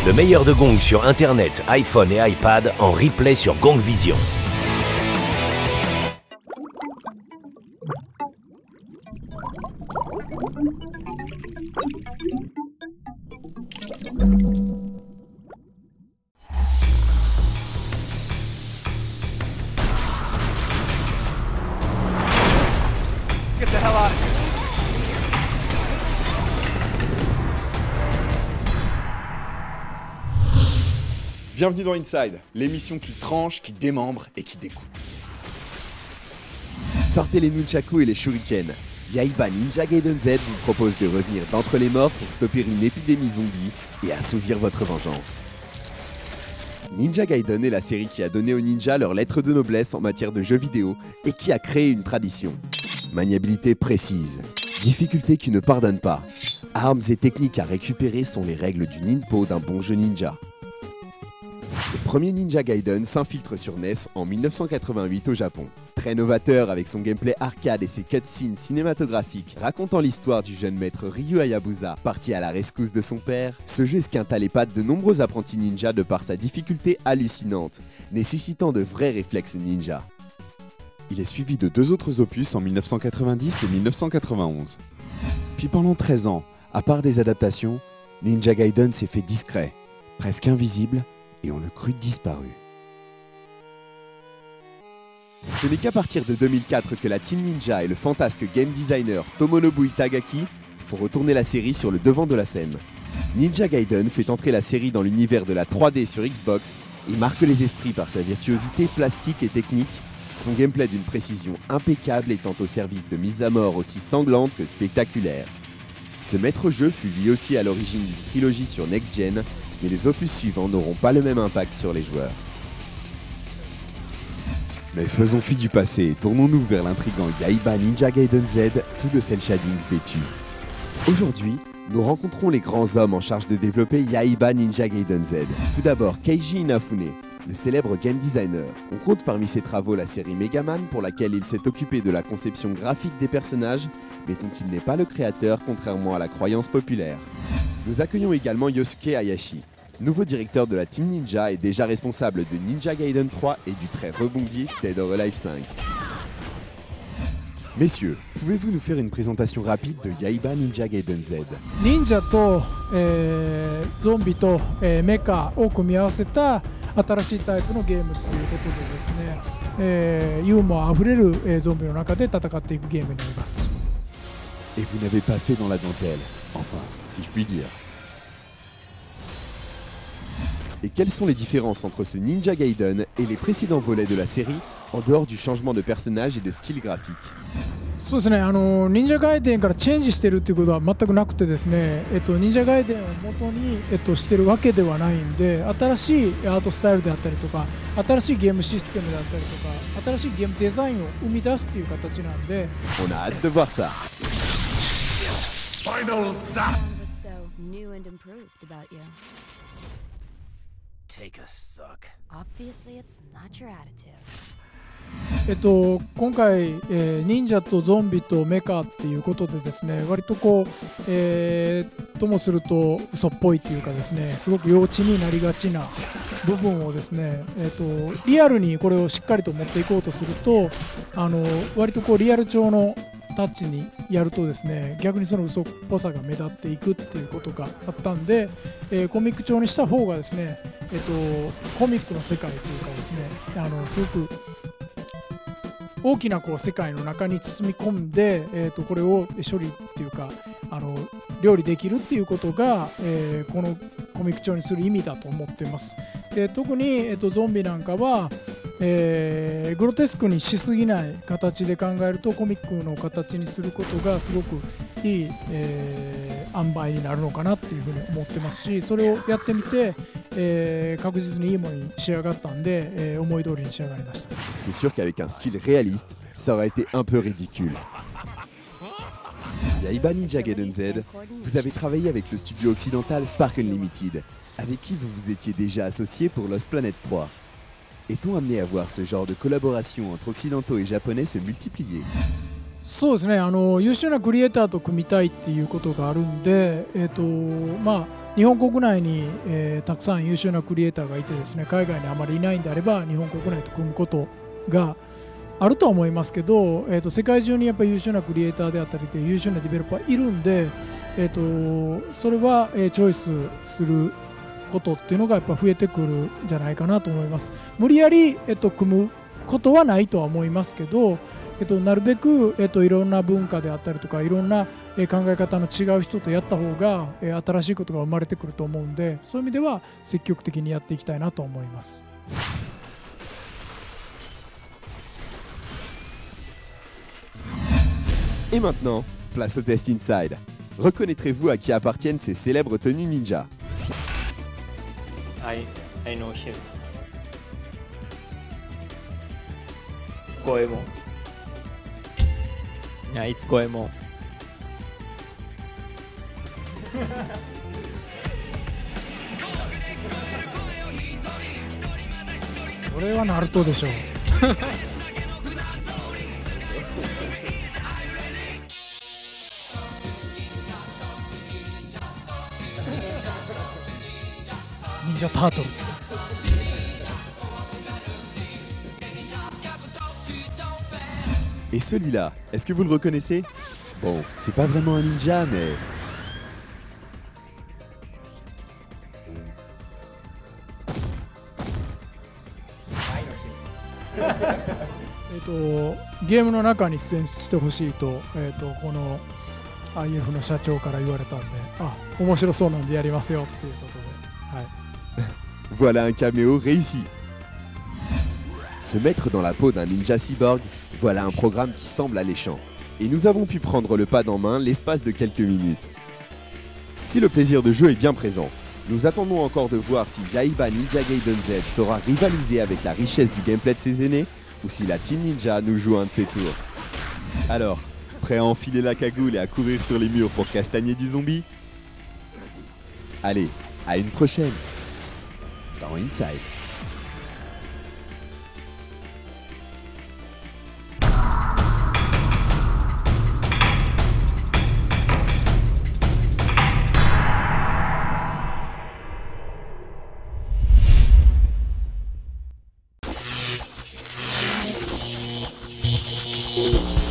Le meilleur de Gong sur Internet, iPhone et iPad en replay sur Gong Vision. Get the hell out of here. Bienvenue dans Inside, l'émission qui tranche, qui démembre et qui découpe. Sortez les nunchaku et les shurikens. Yaiba Ninja Gaiden Z vous propose de revenir d'entre les morts pour stopper une épidémie zombie et assouvir votre vengeance. Ninja Gaiden est la série qui a donné aux ninjas leur lettre de noblesse en matière de jeux vidéo et qui a créé une tradition. Maniabilité précise, difficulté qui ne pardonne pas, armes et techniques à récupérer sont les règles du ninpo d'un bon jeu ninja. Le premier Ninja Gaiden s'infiltre sur NES en 1988 au Japon. Très novateur avec son gameplay arcade et ses cutscenes cinématographiques racontant l'histoire du jeune maître Ryu Hayabusa, parti à la rescousse de son père, ce jeu esquinta les pattes de nombreux apprentis ninja de par sa difficulté hallucinante, nécessitant de vrais réflexes ninja. Il est suivi de deux autres opus en 1990 et 1991. Puis pendant 13 ans, à part des adaptations, Ninja Gaiden s'est fait discret, presque invisible, et on le crut disparu. Ce n'est qu'à partir de 2004 que la Team Ninja et le fantasque game designer Tomonobu Itagaki font retourner la série sur le devant de la scène. Ninja Gaiden fait entrer la série dans l'univers de la 3D sur Xbox et marque les esprits par sa virtuosité plastique et technique, son gameplay d'une précision impeccable étant au service de mises à mort aussi sanglantes que spectaculaires. Ce maître-jeu fut lui aussi à l'origine d'une trilogie sur Next Gen, mais les opus suivants n'auront pas le même impact sur les joueurs. Mais faisons fi du passé et tournons-nous vers l'intrigant Yaiba Ninja Gaiden Z, tout de cel shading vêtu. Aujourd'hui, nous rencontrons les grands hommes en charge de développer Yaiba Ninja Gaiden Z. Tout d'abord Keiji Inafune, le célèbre game designer. On compte parmi ses travaux la série Megaman pour laquelle il s'est occupé de la conception graphique des personnages, mais dont il n'est pas le créateur contrairement à la croyance populaire. Nous accueillons également Yosuke Hayashi, nouveau directeur de la Team Ninja et déjà responsable de Ninja Gaiden 3 et du très rebondi Dead or Alive 5. Messieurs, pouvez-vous nous faire une présentation rapide de Yaiba Ninja Gaiden Z? 忍者と、ゾンビと、メカを組み合わせた新しいタイプのゲームということでですね、ユーモアあふれる、ゾンビの中で戦っていくゲームになります。 Et vous n'avez pas fait dans la dentelle, enfin, si je puis dire. Et quelles sont les différences entre ce Ninja Gaiden et les précédents volets de la série, en dehors du changement de personnage et de style graphique? そうですね、忍者ガイデンからチェンジしてるっていうことは全くなくてですね、忍者ガイデンを元に、してるわけではないんで、新しいアートスタイルであったりとか、新しいゲームシステムであったりとか、新しいゲームデザインを生み出すっていう形なんで。 On a hâte de voir ça. Final zap! What's so new and improved about you? Take a suck. Obviously, it's not your attitude. 今回、忍者とゾンビとメカっていうことでですね、割とこう、ともすると嘘っぽいっていうかですね、すごく幼稚になりがちな部分をですね、リアルにこれをしっかりと持っていこうとすると、割とこうリアル調のタッチにやるとですね、逆にその嘘っぽさが目立っていくっていうことがあったんで、コミック調にした方がですね、コミックの世界というかですね、すごく大きなこう世界の中に包み込んで、これを処理っていうか料理できるっていうことが、このコミック調にする意味だと思っています。で特に、ゾンビなんかは、グロテスクにしすぎない形で考えるとコミックの形にすることがすごくいい、塩梅になるのかなっていうふうに思ってますし、それをやってみて、確実にいいものに仕上がったんで、思い通りに仕上がりました。 C'est sûr qu'avec un style réaliste, ça aurait été un peu ridicule. Yaiba Ninja Gaiden Z, vous avez travaillé avec le studio occidental Spark Unlimited, avec qui vous vous étiez déjà associé pour Lost Planet 3. Est-on amené à voir ce genre de collaboration entre occidentaux et japonais se multiplier? そうですね、優秀なクリエイターと組みたいっていうことがあるんで、まあ日本国内に、たくさん優秀なクリエイターがいてですね、海外にあまりいないんであれば日本国内と組むことがあるとは思いますけど、世界中にやっぱり優秀なクリエイターであったり優秀なディベロッパーいるんで、それは、チョイスすることっていうのがやっぱ増えてくるんじゃないかなと思います。無理やり、組むことはないとは思いますけど、なるべく、いろんな文化であったりとかいろんな、考え方の違う人とやった方が、新しいことが生まれてくると思うんで、そういう意味では積極的にやっていきたいなと思います。Et maintenant, place au test inside. Reconnaîtrez-vous à qui appartiennent ces célèbres tenues ninja? I know him. Goemon. Yeah, it's Goemon. これはナルトでしょう。忍者タートルズ。Et celui-là, est-ce que vous le reconnaissez? Bon, c'est pas vraiment un ninja, mais... .ゲームの中に出演してほしいと、この IF の社長から言われたんで、あ、面白そうなんでやりますよっていうことで、はい。Voilà un caméo réussi. Se mettre dans la peau d'un ninja cyborg, voilà un programme qui semble alléchant. Et nous avons pu prendre le pad en main l'espace de quelques minutes. Si le plaisir de jeu est bien présent, nous attendons encore de voir si Yaiba Ninja Gaiden Z saura rivaliser avec la richesse du gameplay de ses aînés, ou si la Team Ninja nous joue un de ses tours. Alors, prêt à enfiler la cagoule et à courir sur les murs pour castagner du zombie? Allez, à une prochaine dans Inside. Thank you.